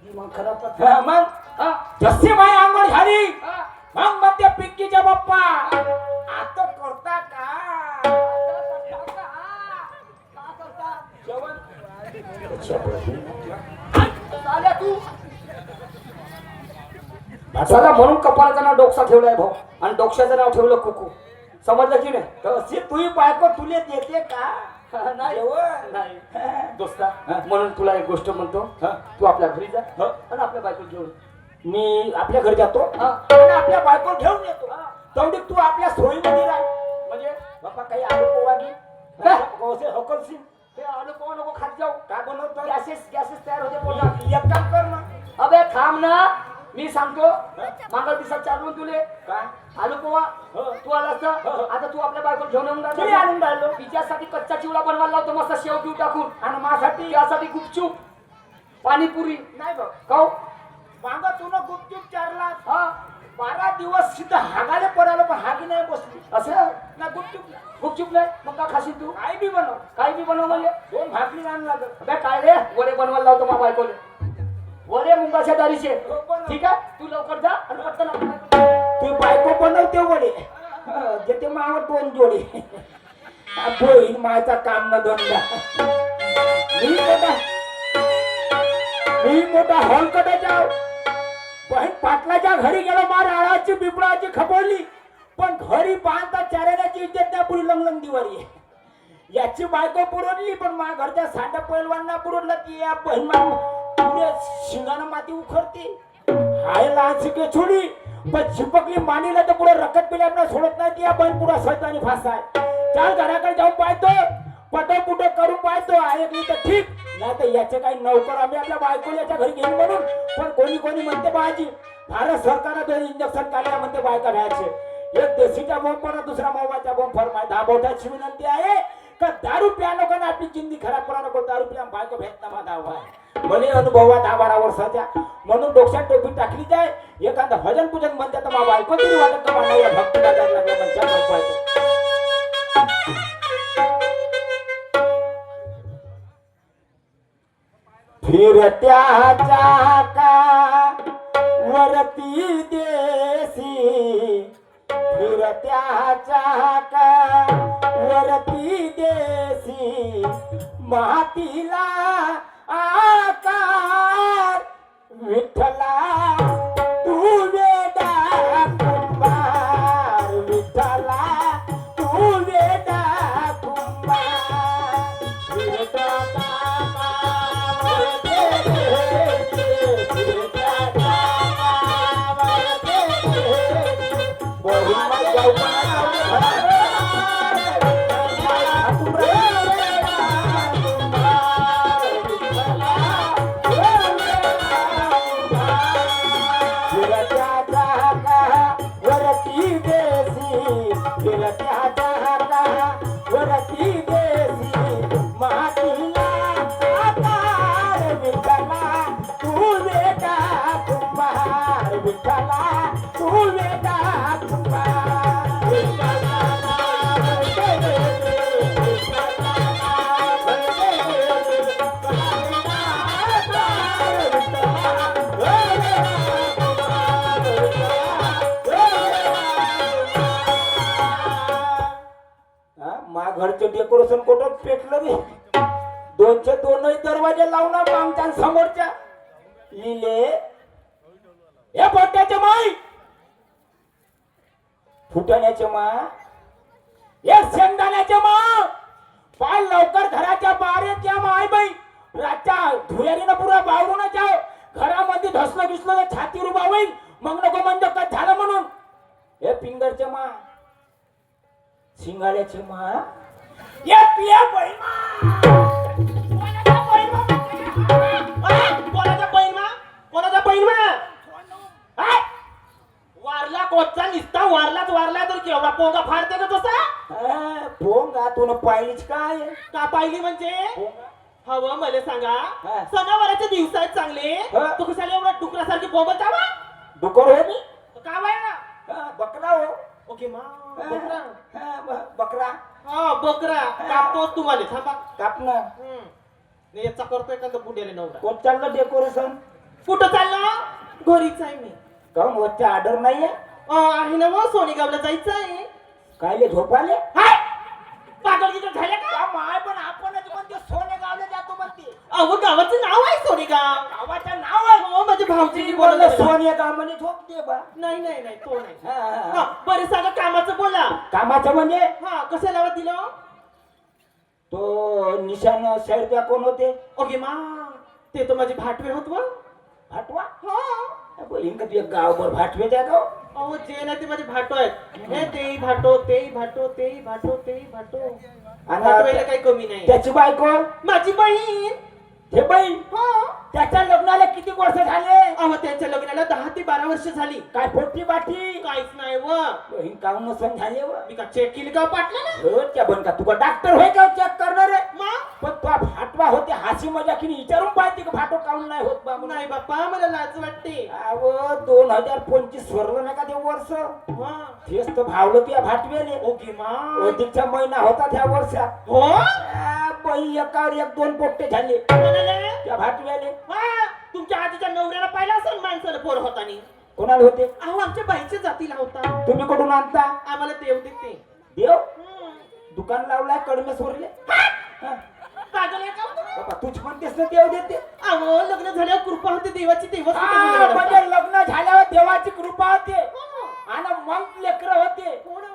मग खराब करतो. हा, मग हा? जशी माई आंघोळ झाली हा? मग म्हणते पिंकीच्या बाप्पा आता करता का का करता? जेवण चाल्या तू चला म्हणून कपाळाचं नाव डोकसा ठेवलाय भाऊ आणि डोक्षाचं नाव ठेवलं कुकू समजलं की नाही तशी तुही बायको तुले देते का नाही जेवण. नाही दोस्ता हा. म्हणून तुला एक गोष्ट म्हणतो हा. तू आपल्या घरी जा हा. आणि आपल्या बायको घेऊन मी आपल्या घरी जातो हा. आणि आपल्या बायको घेऊन येतो हा. तेवढी तू आपल्या सोयीमध्ये राह. म्हणजे बाप्पा काही आलू पोवा घे हा. हकलसी ते आलू पाव नको खात जाऊ काय बनवतो गॅसेस तयार होते पोटात एक काम कर ना अबे थांब ना मी सांगतो मागल दिवसात चालवून तुले काय आलू पोवा हो. तू आलास ना हो. आता तू आपल्या बायको घेऊन येऊन किती आणून राहिलो तिच्यासाठी कच्चा चिवडा बनवायला लावतो मस्त शेव घेऊ टाकून आणि माझ्यासाठी यासाठी गुपचूप पाणीपुरी नाही बघ खाऊ मागा तू ना गुपचूप चारला हा 12 दिवस सिद्ध हागाले पडालो पण हागी नाही बसली असं ना गुपचूप गुपचूप नाही मग का खाशील तू काय बी बनव काही बी बनव म्हणजे 2 भाकरी आण लागत अबे काय रे वडे बनवायला लावतो माझ्या बायकोले वडे मुंगाच्या दारीचे हो, बनव. ठीक आहे तू लवकर जा आणि पटकन आपल्या बायकोला- तू बायको बनवते वडे जेते मावर 2 जोडे बहीण मायचा काम न धंदा मी मोठा हॉल कडे जाऊ बहीण पाटलाच्या घरी गेलो मार आळाची बिबळाची खपवली पण घरी बांधता चारण्याची इज्जत नाही पुरी लंगलंग दिवारी आहे. याची बायको पुरवली पण माझ्या घरच्या साड्या पैलवांना पुरवलं की या बहीण पुढे शिंगानं माती उखरते हाय लहान शिके छोडी पण चिपकली मानीला तर पुढे रकत पिल्यानं सोडत नाही ती या बहीण पुढे सैतानी फासाय चाल घराकडे जाऊन पाहतो पटो पुटो करून पाहतो ऐकली तर ठीक नाही तर याचे काही नौकर आम्ही आपल्या बायकोला याच्या घरी घेऊन म्हणून पण कोणी म्हणते बाजी भारत सरकारने 2 इंजेक्शन काढल्या म्हणते बायका भ्यायचे एक देशीचा बॉम्ब पण दुसरा मोबाईलचा बॉम्ब फरमाय 10 बोटाची विनंती आहे का दारू प्या नको ना आपली जिंदगी खराब करा नको दारू प्या बायको भेट ना माझा भाई म्हणे अनुभवा 10-12 वर्षाच्या म्हणून डोक्यात टोपी टाकली जाय एखादा भजन पूजन म्हणते तर मा बायको तरी वाटत का मला भक्त दादा लागला म्हणजे बायको फिरत्या चाका वरती देसी फिरत्या चाका वरती देसी मातीला आकार विठ्ठला तू वेडा कुंभार विठ्ठला तू वेडा कुंभार फिरत्या चाका वरती देसी मातीला आकार विठ्ठला तू वेडा कुंभार विठ्ठला तू वेडा कुंभार मा घरचं डेकोरेशन कोटत पेटलं रे 2चे 2 दरवाजे लावून आमच्या समोरच्या इले हे पोट्याचे माई फुटण्याचे मा हे शेंगदाण्याचे मा पाय लवकर घराच्या बाहेर या माय बाई रातच्या धुयारीनं पुरा बावरून जाव घरामध्ये धसलं घुसलं छाती रुबा होईल मग नको म्हणजे काय झालं म्हणून हे पिंगरचे मा शिंगाड्याचे मा ये पिया बाई कोणाचा पैमा वारला कोचा निसता वारला तर केवढा पोंगा फाडते का तसा भोंगा तुला पाहिलीच काय का पाहिली म्हणजे भोंगा? हवं मला सांगा हा. सणावाराचे दिवस आहेत चांगले हा. तू कशाला एवढा डुकरासारखी बोबत जावा डुकर हो मी का बाय ना बकरा हो ओके मा हा, बकरा बकरा हा बकरा कापतो तुम्हाला थांबा कापणं नाही याचा करतोय का बुड्याले नवरा कोण चाललं डेकोरेशन कुठं चाललं घरीच आहे मी काऊन वरच्या ऑर्डर नाहीये आहे ना मग सोनेगावला जायचं आहे कायले झोपाले हाय पागल तिथं झाल्या का का माय पण आपणच म्हणते सोने गावले जातो म्हणते अहो गावाचं नाव आहे सोनेगाव गावाचं नाव आहे हो माझ्या भाऊजींनी बोललं बोलवलं सोने गाव म्हणजे झोपते बा नाही तो नाही हा, हा, हा, हा. बरं सांगा कामाचं बोला कामाचं म्हणजे हा कसं लावत दिलं तो निशान साईड द्या कोण होते ओके मा ते तर माझे भाटवे होत व भाटवा हा बोलीन का तुझ्या गावभर भाटवे द्या गाव अहो जे ना ते माझे भाटो आहेत हे तेही भाटो तेही भाटो तेही भाटो तेही भाटो आणि भाटवायला काही कमी नाही त्याची बायको माझी बहीण हे बाई हा त्याच्या लग्नाला किती वर्ष झाले अहो त्यांच्या लग्नाला 10 ते 12 वर्ष झाली काय पोटी बाटी काहीच नाही व बहीण काऊन नसन झाले व मी का चेक केली का पाटला ना हो, त्या बन का तुका डॉक्टर होय का चेक करणार रे मा पण तो भाटवा होते हासी मजाकीने विचारून पाहिजे का भाटो काऊन नाही होत बाबू नाही बाप्पा मला लाज वाटते अहो 2025 स्वरलं नाही का ते वर्ष हा तेच तर भावलं त्या भाटवेले ओके मा अधिकचा महिना होता त्या वर्षात हो बाई एकावर एक दोन पोट्टे झाले कोणाला? त्या भाटव्याले हा, तुमच्या आजीच्या नवऱ्याला पाहिला असेल माणसाला पोर होतानी कोणाला होते अहो आमच्या बाईच्या जातीला होता तुम्ही कुठून आणता आम्हाला देव देते देव दुकान लावलाय कडमे सोरले पागल आहे का हो तुम्ही? बाबा तूच म्हणतेस ना देव देते अहो लग्न झाल्यावर कृपा होते देवाची देवच हा, कुठे गेलं म्हणजे वाटतं? लग्न झाल्यावर देवाची कृपा होते हो, आणि मग लेकर होते हो ना.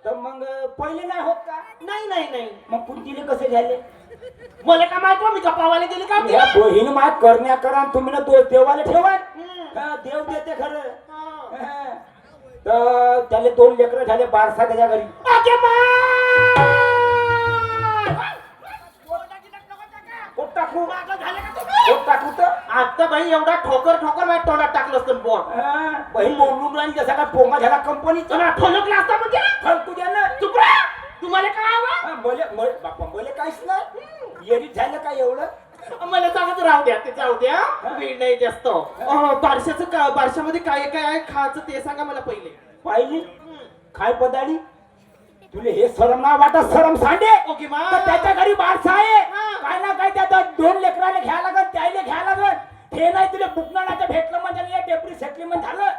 तर मग पहिले नाही होत का नाही नाही नाही मग पुंतीले कसे झाले मला का माहित मी का पावाले गेली का या बहीण माय करण्या करा तुम्ही ना तो देवाला ठेवा हम्म. हा, देव देते खरं हा. हा. तर त्याले 2 लेकर झाले बारसा त्याच्या घरी ओके कोट टाकू पागल झाले का तुम्ही? कोट टाकू तर आता बाई एवढा ठोकर ठोकर माझ्या तोंडात टाकलं असतं बोट हा, बहीण बोलून राहिली जसा का पोंगा झाला कंपनीचा तुम्हाला ठोलकला असता म्हणजे फळ तू द्या ना चुप रा. तुम्हाला काय हवं हा, बापा मले काहीच नाही येरीत झालं काय एवढं मला सांगत राहू द्या ते जाऊ द्या वेळ नाही जास्त बारशाचं बारशामध्ये काय काय आहे खायचं ते सांगा मला पहिले पाहिली काय पदाडी तुले हे शरम ना वाटत शरम सांडे ओके मा तर त्याच्या घरी बारसा आहे हा. काय ना काय त्या 2 लेकराला घ्या लागत त्याला घ्या लागत हे नाही तुला बुकनाचं भेटलं म्हणजे या डेप्री सेटलमेंट झालं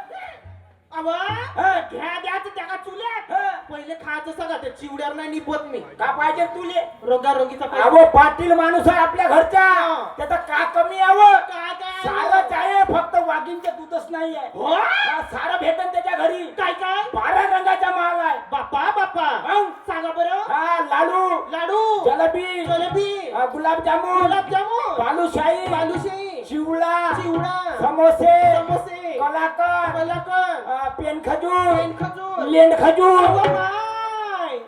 अव हा. घ्या द्याचं त्या का चुल्यात हा. पहिले खायचं सांगा ते चिवड्यावर नाही निभत मी का पाहिजे तुले रंगारंगीचा पाहिजे. अहो पाटील माणूस आहे आपल्या घरचा हा. त्याचं का कमी यावं काय काय सारच आहे फक्त वाघींचे दूधच नाही आहे हो हा, सारं भेटन त्याच्या घरी काय काय 12 रंगाचा माल आहे बाप्पा बाप्पा मग? सांगा बरं हा लाडू लाडू जलेबी जलेबी गुलाबजामुन गुलाबजामुन बालुशाही बालुशाही चिवडा चिवडा समोसे समोसे कलाकंद कलाकंद पेन खजूर पेन खजूर लेंड खजूर अगं माय.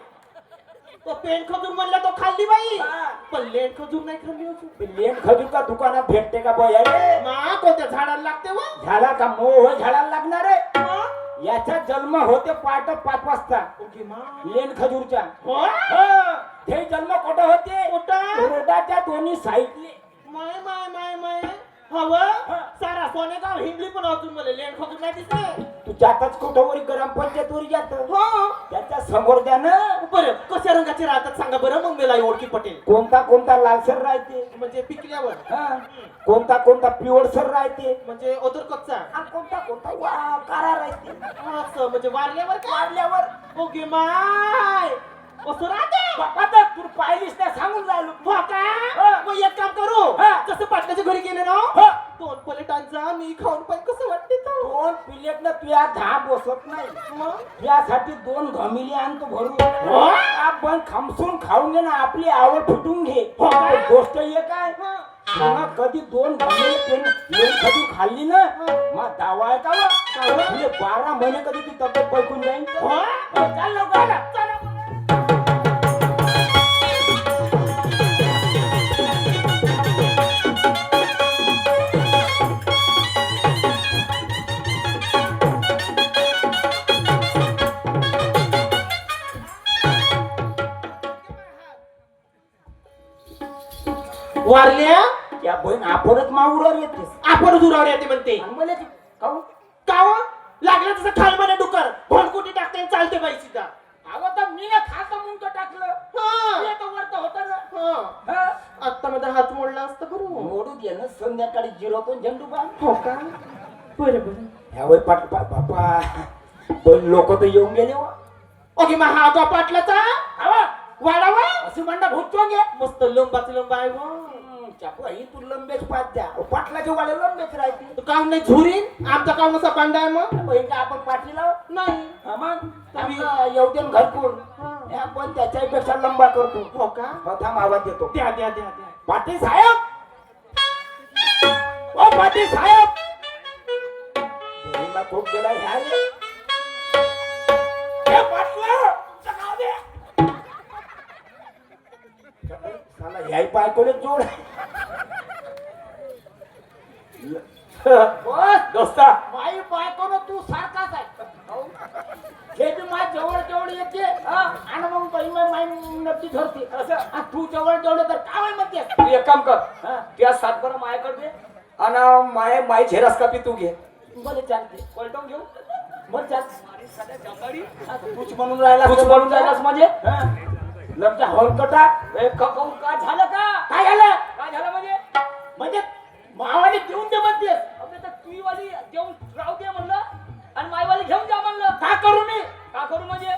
तो पेन खजूर म्हणला तो खाल्ली बाई हा. पण लेंड खजूर नाही खाल्ली होती लेंड खजूर का दुकानात भेटते का बोया रे मा कोणत्या झाडाला लागते व झाला का मोह झाडाला लागणार आहे मा? याचा जन्म होते 5 वाजता ओके मा लेंड खजूरच्या हो हे जन्म कुठं होते कुठं? रोडाच्या दोन्ही साईडले माय माय माय माय हवं सारा सोनेगाव हिंगली पण अजून मला लेंड खजूर नाही दिसले तू जातच कुठं वरी ग्रामपंचायत वर जात हो त्याच्या समोर द्या ना बरं कशा रंगाचे राहतात सांगा बरं मग मला ओळखी पटेल कोणता लालसर राहते म्हणजे पिकल्यावर हा. कोणता पिवळसर राहते म्हणजे अदर कच्चा आणि कोणता वा काळा राहते असं म्हणजे वारल्यावर का वाढल्यावर ओके माय असं राहते बापा तर तू पाहिलीस ना सांगून राहिलो हो का हा. मग एक काम करू हा. जसं पाटलाच्या घरी गेले ना हा. 2 प्लेटांचा मी खाऊन पण कसं वाटते तो 2 प्लेट ना तुया 10 बसत नाही मग यासाठी 2 घमिली आणतो भरून हो? आपण खमसून खाऊन घे ना आपली आवड फुटून घे हो का? गोष्ट एक आहे हा. तुला कधी 2 घमिली पेन कधी खाल्ली ना मग दावा आहे का व? तुले 12 महिने कधी ती तब्येत पैकून जाईन हो? चाल लवकर चला. वारल्या या बहीण आपणच माऊरावर येतेस आपण दुरावर येते म्हणते आणि मला ती काहून काव लागलं तसं खाल म्हणे डुकर भोंडकुटी टाकते आणि चालते बाई सीधा अगं तर मी ना खातं मुंक टाकलं हा. ते तर वरतं होतं ना हा. हा. आत्ता मध्ये हात मोडला असता बरं मोडू दे ना संध्याकाळी जिरवतो झेंडू बाण हो का बरं बरं ह्या वय बापा पण लोक तर येऊन गेले वा ओके मग हा का पाटलाचा आवा, वाढावा अशी म्हणता भूतचो गे मस्त लंबाच लंबा आहे वा. चाकू ही तू लंबेच पाच द्या पाटलाचे वाडे लंबेच राहते तू काम नाही झुरीन आमचा काम असा पांडा आहे मग बहीण का आपण पाटली लाव नाही हा मग आमचं येऊ दे ना घरकुल हा. हे पण त्याच्यापेक्षा लंबा करतो. हो का? हो, थांब आवाज देतो. द्या द्या द्या द्या. पाटील साहेब, ओ पाटील साहेब. घरीला खूप गेला ह्या रे. हे पाटलं, चला दे. साला ह्याही बायकोले जोड. बस दोस्ता, माई बायकोनं तू सारखाच आहे हे बी माझ जवळ जवळ येते आणि मग बाई माई नक्की धरते असं आणि तू जवळ जवळ तर काय म्हणते तू एक काम कर, त्या 7 बरं मायाकडे दे आणि माय झेरस कापी तू घे. बरं चालते पलटून घेऊ. बरं चालते तूच म्हणून राहिला. तूच म्हणून राहिलास म्हणजे लमचा हलकटा. काय झालं का काय झालं? काय झालं म्हणजे मावाने देऊन दे म्हणते. अबे तर तुझी वाली देऊन राहू दे म्हणलं आणि माईवाली घेऊन जा म्हणलं का करू मी? का करू म्हणजे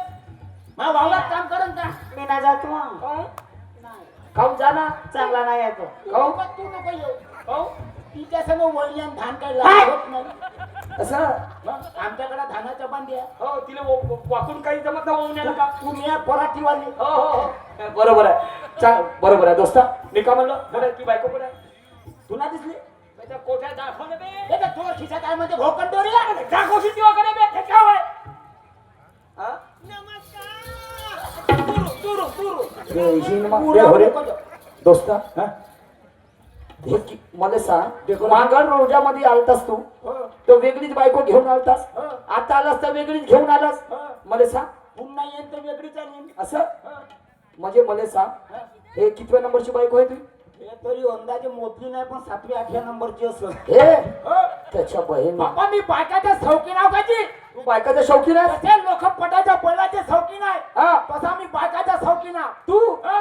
मा वावरात काम करन का? मी नाही जातो काहून? खाऊ जा ना चांगला नाही येतो काहून? तू नको येऊ काहून? तिच्या समोर वळली आणि धान काढला काय? होत नाही असं आमच्याकडे धानाच्या बांध्या हो, तिला वाकून काही जमत नाही वाहून का? तुम्ही पराठीवाली हो हो हो, बरोबर आहे. बरोबर आहे दोस्ता. मी का म्हणलं बरं ती बायको पण आहे. तुला दिसली त्याच्या कोठ्यात दाखवलं बे. हे तर तुला खिशात आहे म्हणजे भोकन दोरी आहे. दाखवशील तेव्हा का नाही बे? हे काय आहे? हा? दोस्ता, हे मला सांग, मागण रोजामध्ये आलतास तू तो वेगळीच बायको घेऊन आलतास, आता आलास तर वेगळीच घेऊन आलास. मला सांग पुन्हा येईन तर वेगळीच आहे असं म्हणजे मला सांग, हे कितव्या नंबरची बायको आहे तुझी? हे तरी अंदाजे मोजली नाही पण 7व्या 8व्या नंबरची असं हे त्याच्या बहीण. बाबा मी बायकाच्या शौकीन आहो का जी तू बायकाचा शौकीन आहे? तसे लोक पटाच्या बैलाचे शौकीन आहे हा. तसा मी बायकाच्या शौकीन आहे तू हो.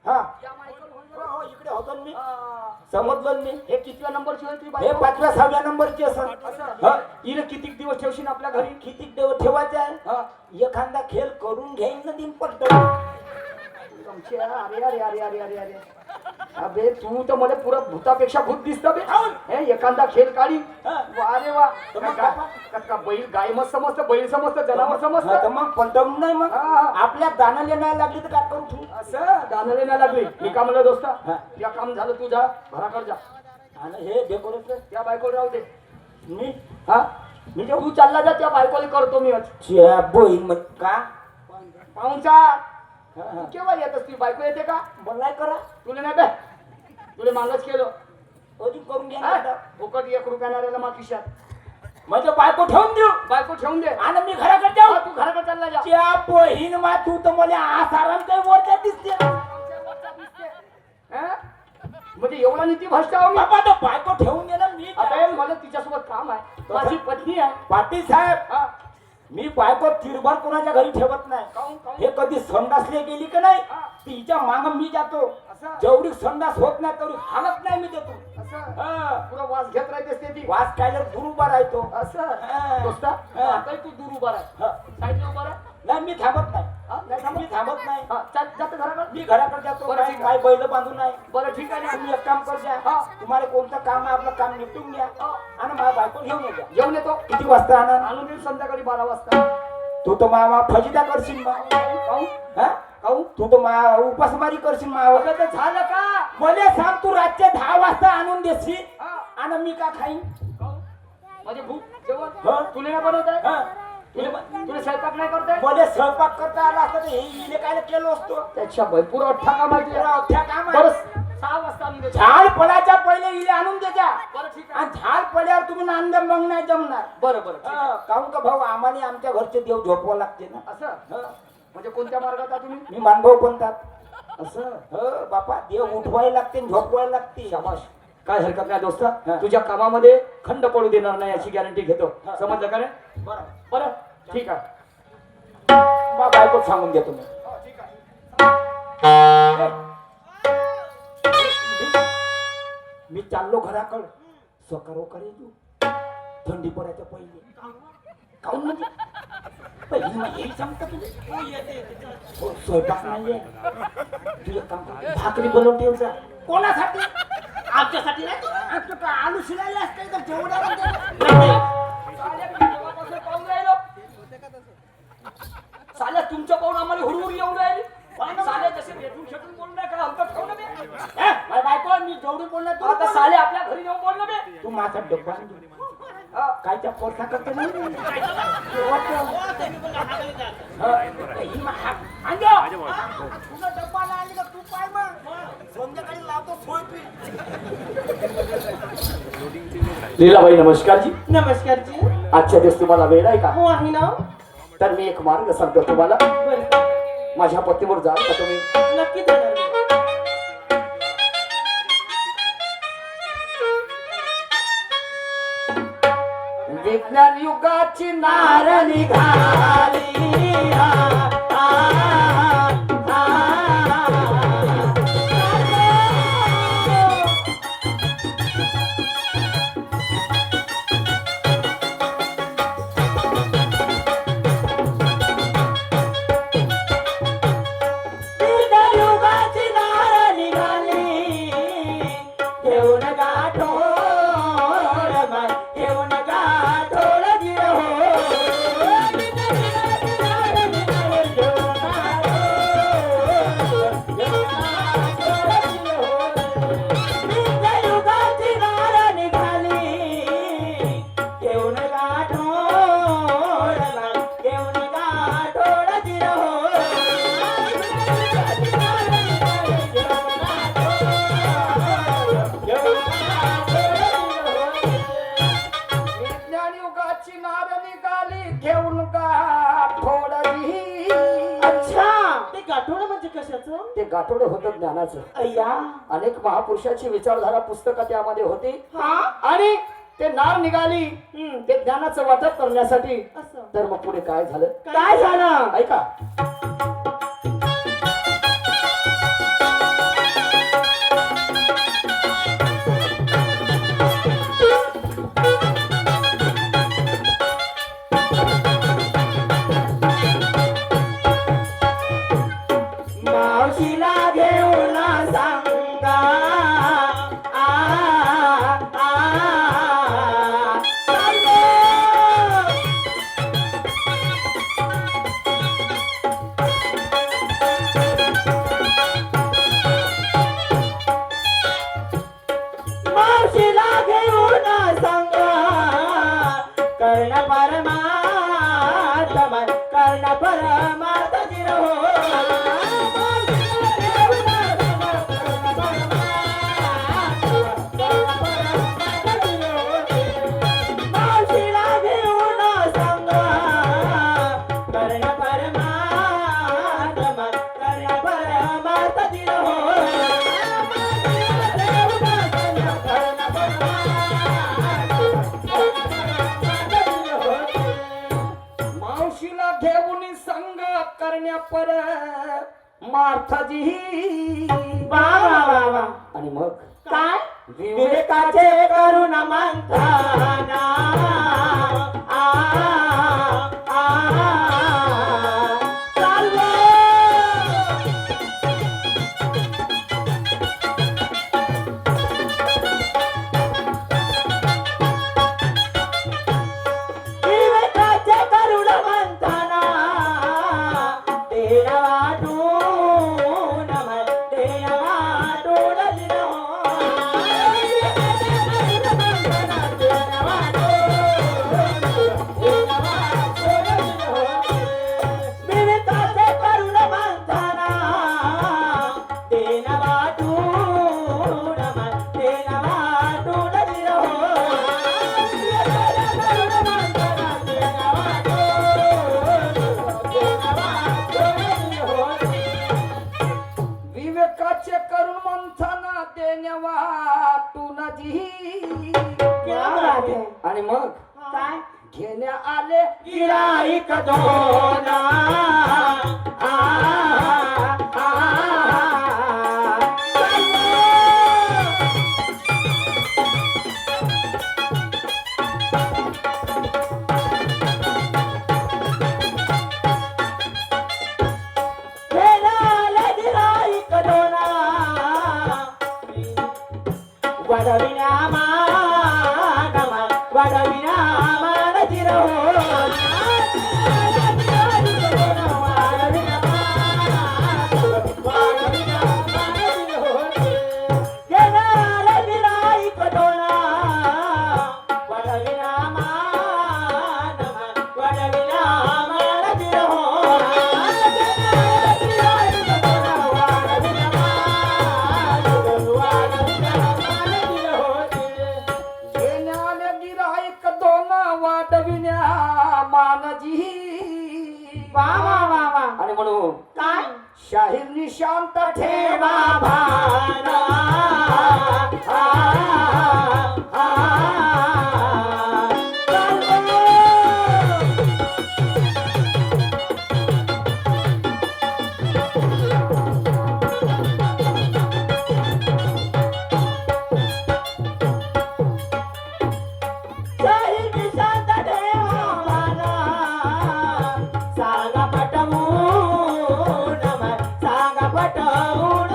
हा हो, इकडे होतो ना मी समजलं मी हे कितव्या नंबरची होती हे बायको? 5व्या 6व्या नंबरची असं हा. हिने किती दिवस ठेवशील आपल्या घरी? किती देव ठेवायचे आहे हा. एखादा खेळ करून घेईन ना दिन पडत तुमच्या अरे अरे अरे अरे अरे अरे अबे तू तर मला पुरा भूतापेक्षा भूत दिसत बे. हे एखादा खेळ काढी. वा रे वा. तर मग का बैल गाय मत समजत, बैल समजत, जनावर तर समजत. मग पलटवून नाही मग हा. आपल्या दानाला नाही लागली तर काय करू तू असं दानाले नाही लागली. मी का म्हणलं दोस्ता, हा. या काम झालं तू जा घराकडे जा. आणि हे डेकोरेशन त्या बायकोला राहू दे. मी हा मी तू चालला जा, त्या बायकोला करतो मी आज. च्या बोईन मग का पाहुणचा हा, हा. केव्हा येत असती? बायको येते का? बोलाय करा तुला नाही बे, तुला मागच केलं. अजून करून घ्या हा? ना. फुकट 1 रुपया नाही राहिला मा खिशात. म्हणजे बायको ठेवून देऊ बायको ठेवून दे. आणि मी घराकडे जाऊ हा, तू घराकडे चालला जा. च्या बहीण मा तू तर मला आसाराम काही वरच्या दिसते हा? म्हणजे एवढा नीती भ्रष्ट आहो मी? बाबा तो बायको ठेवून दे ना मी अबे मला तिच्यासोबत काम आहे, माझी पत्नी आहे. पाटील साहेब हा. मी बायको तिरभर कोणाच्या घरी ठेवत नाही काहून काहून? हे कधी संडासले गेली का नाही हा. तिच्या माग मी जातो असं जेवढी संडास होत नाही तेवढी हालत नाही मी देतो असं हा. पुरा वास घेत राहतेस ती. वास खायला दूर उभा राहतो असं हा. दोस्ता, हा. आता तू दूर उभा राह. हा. साईडला उभा राह. नाही मी थांबत नाही हा? नाही थांबत? मी थांबत नाही हा, चाल, जातो घराकडे. मी घराकडे जातो बरं, ठीक आहे. काय बैल बांधून नाही बरं ठीक आहे ना. तुम्ही एक काम कर द्या हा. तुम्हाला कोणतं काम आहे आपलं काम निपटून घ्या हा. आणि माझ्या बायको घेऊन येत्या जेवण येतो. किती वाजता आणा आणून देऊ संध्याकाळी 12 वाजता. तू तर मामा फजिता करशील मग काहून? हा काहून? तू तर उपासमारी करशील मावा अबे ते झालं का? मला सांग तू रातच्या 10 वाजता आणून देशील हा. आणि मी का खाईन काहून? म्हणजे भूक जेवण हा. तुला नाही बनवत आहे? हा. तुला स्वयंपाक नाही करताय? मला स्वयंपाक करता आला असता तर हे इले काय केलं असतो त्याच्या भरपूर अठ्ठा काम आहे तुझ्या. अवघ्या काम आहे. बरं 6 वाजता आणून देतो. झाड पडायच्या पहिले इले आणून द्यायच्या बरं ठीक आहे. आणि झाड पडल्यावर तुम्ही नांद मग नाही जमणार बरं बरं ठीक आहे. काहून का भाऊ आम्हाला आमच्या घरचे देव झोपवा लागते ना असं हा. म्हणजे कोणत्या मार्गात आहे तुम्ही? मी मानभाऊ बनतात असं हो बापा देव उठवायला लागते आणि झोपवायला लागते शाबाश. काय हरकत नाही दोस्ता, हा. तुझ्या कामामध्ये खंड पडू देणार नाही याची गॅरंटी घेतो. समजलं का रे? बरं बरं ठीक आहे. मग बायको सांगून देतो मी मी चाललो घराकडे सकाळ करे तू थंडी पडायच्या पहिले काऊन म्हणजे पहिली मग हे सांगता तुला हो स्वयंपाक नाहीये तू एक काम कर भाकरी बनवून ठेव जा कोणासाठी आमच्यासाठी नाही आमचं का आलू शिलायला असते तर जेवढा येऊन राहिली साले जसे भेटून शेटून बोलणार का हलकं ठेवणं बे माझी बायको मी जेवढी बोलणार तू आता साले आपल्या घरी येऊन बोलणं बे तू माझा डब्बा आण. काय त्या पोटा करतो ना लीलाबाई नमस्कार जी नमस्कार जी. आजच्या दिवस तुम्हाला वेळ आहे का हो आहे ना. तर मी एक मार्ग सांगतो तुम्हाला बरं. माझ्या पतीवर जाल का तुम्ही नक्की जाणार. विज्ञान युगाची नार निघाली युगाची नार निघाली घेऊन गाठोड माय घेऊन गाठोड गिर हो युगाची नार निघाली घेऊन गाठोड माय घेऊन गाठोड गिर हो विज्ञान युगाची नार निघाली घेऊन गाठोडली अच्छा ते गाठोडं म्हणजे कशाचं? ते गाठोड होतं ज्ञानाचं अय्या अनेक महापुरुषाची विचारधारा पुस्तक त्यामध्ये होती हा आणि ते नार निघाली ते ज्ञानाचं वाटप करण्यासाठी असं. तर मग पुढे काय झालं काय झालं ऐका मावशीला घेऊन सांगा आ आ चाललो. मावशीला घेऊन सांगा कर्ण परमात्मा कर्ण परमात्मा जिरो मावशीला घेऊन सांगा कर्ण परमात्मा कर्ण परमात्मा जिरो मावशीला घेऊन संग करण्या पर मार्थजी वा वा वा वा आणि मग काय विवेकाचे करुण मंथना आ आ चाललो. विवेकाचे करुण मंथना तेरा वाटून मन तेरा वाटून दिलो. विवेकाचे करुण मंथना तेरा वाटून मन तेरा वाटून दिलो. विवेकाचे करून मंथना देण्या वाटून जी क्या बात है? आणि मग काय घेण्या आले गिराईक दोना आ आ घेणाले गिराईक दोना वडविना मागमा वडविना मान जिरो माझी वा वा वा वा आणि म्हणून काय शाहीर निशांत ठेवा भाना सांगा पटवून सांगा पटवून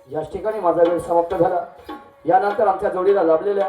याच ठिकाणी माझा वेळ समाप्त झाला. यानंतर आमच्या जोडीला लाभलेल्या